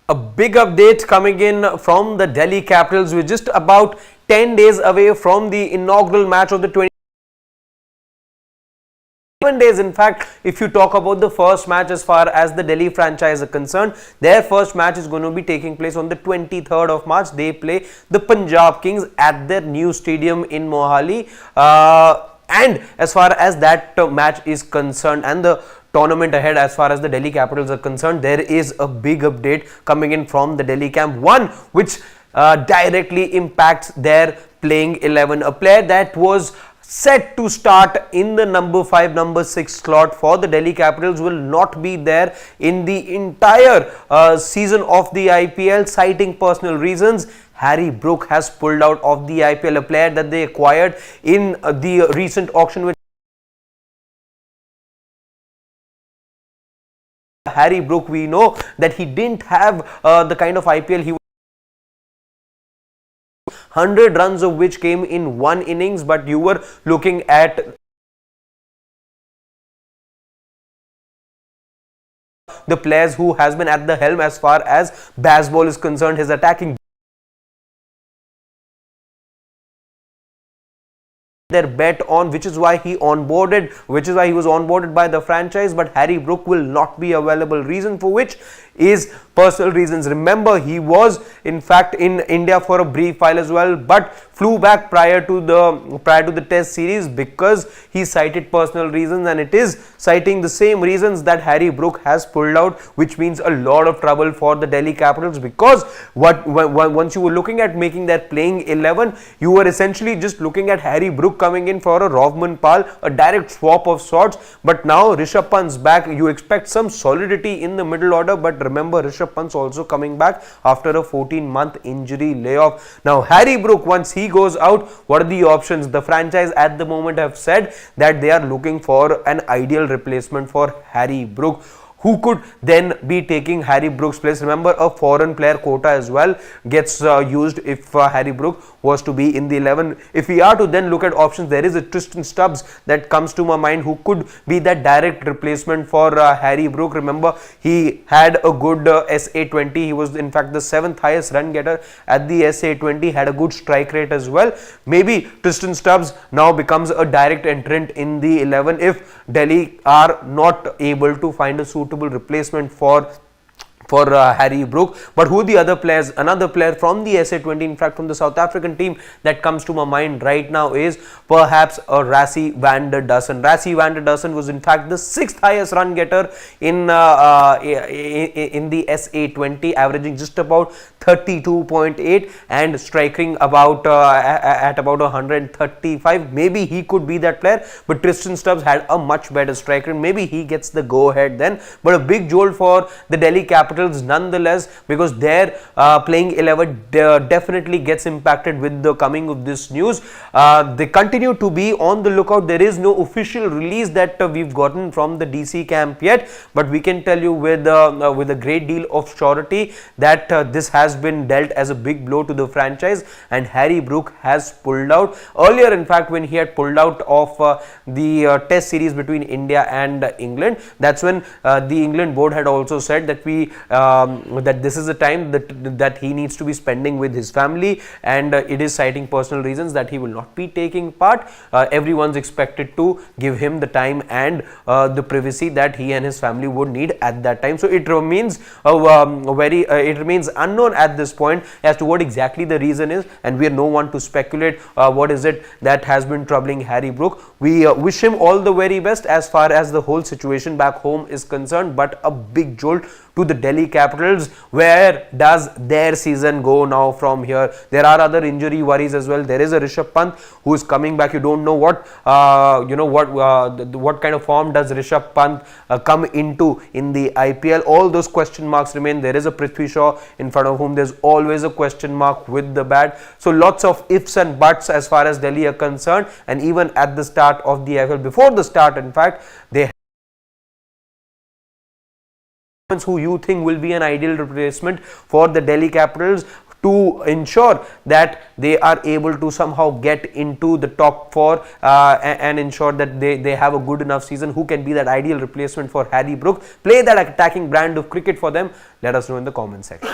A big update coming in from the Delhi Capitals. We're just about 10 days away from the inaugural match of the 7 days. In fact, if you talk about the first match as far as the Delhi franchise is concerned, their first match is going to be taking place on the 23rd of March. They play the Punjab Kings at their new stadium in Mohali. And as far as that match is concerned and the tournament ahead as far as the Delhi Capitals are concerned, there is a big update coming in from the Delhi camp, one which directly impacts their playing 11. A player that was set to start in the number 5, number 6 slot for the Delhi Capitals will not be there in the entire season of the IPL, citing personal reasons. Harry Brook has pulled out of the IPL, a player that they acquired in the recent auction with Harry Brook. We know that he didn't have the kind of IPL he 100 runs of which came in one innings, but you were looking at the players who has been at the helm as far as baseball is concerned. His attacking their bet on, which is why he was onboarded by the franchise, but Harry Brook will not be available, reason for which is personal reasons. Remember, he was in fact in India for a brief while as well, but flew back prior to the test series because he cited personal reasons, and it is citing the same reasons that Harry Brook has pulled out, which means a lot of trouble for the Delhi Capitals, because once you were looking at making that playing 11, you were essentially just looking at Harry Brook coming in for a Rovman Pal, a direct swap of sorts. But now Rishabh Pant's back, you expect some solidity in the middle order, but remember, Rishabh Pant's also coming back after a 14-month injury layoff. Now Harry Brook, once he goes out, what are the options? The franchise at the moment have said that they are looking for an ideal replacement for Harry Brook. Who could then be taking Harry Brook's place? Remember, a foreign player quota as well gets used if Harry Brook was to be in the 11. If we are to then look at options, there is a Tristan Stubbs that comes to my mind who could be that direct replacement for Harry Brook. Remember, he had a good SA20. He was in fact the 7th highest run getter at the SA20, had a good strike rate as well. Maybe Tristan Stubbs now becomes a direct entrant in the 11 if Delhi are not able to find a suitable replacement for Harry Brook. But who the other players? Another player from the SA20, in fact from the South African team, that comes to my mind right now is perhaps a Rassie van der Dussen. Rassie van der Dussen was in fact the 6th highest run getter in the SA20, averaging just about 32.8 and striking about at about 135. Maybe he could be that player, but Tristan Stubbs had a much better strike rate. Maybe he gets the go ahead then. But a big jolt for the Delhi Capitals nonetheless, because their playing 11 definitely gets impacted with the coming of this news. They continue to be on the lookout. There is no official release that we've gotten from the DC camp yet, but we can tell you with a great deal of surety that this has been dealt as a big blow to the franchise, and Harry Brook has pulled out. Earlier, in fact, when he had pulled out of the test series between India and England, that's when the England board had also said that that this is a time that he needs to be spending with his family, and it is citing personal reasons that he will not be taking part. Everyone's expected to give him the time and the privacy that he and his family would need at that time. So it remains it remains unknown at this point as to what exactly the reason is, and we are no one to speculate what is it that has been troubling Harry Brook. We wish him all the very best as far as the whole situation back home is concerned, but a big jolt to the Delhi Capitals. Where does their season go now from here? There are other injury worries as well. There is a Rishabh Pant who is coming back. You don't know what what kind of form does Rishabh Pant come into in the IPL. All those question marks remain. There is a Prithvi Shaw in front of whom there's always a question mark with the bat. So lots of ifs and buts as far as Delhi are concerned, and even at the start of the IPL, before the start in fact, they who you think will be an ideal replacement for the Delhi Capitals. to ensure that they are able to somehow get into the top 4 and ensure that they have a good enough season. Who can be that ideal replacement for Harry Brook? Play that attacking brand of cricket for them. Let us know in the comment section.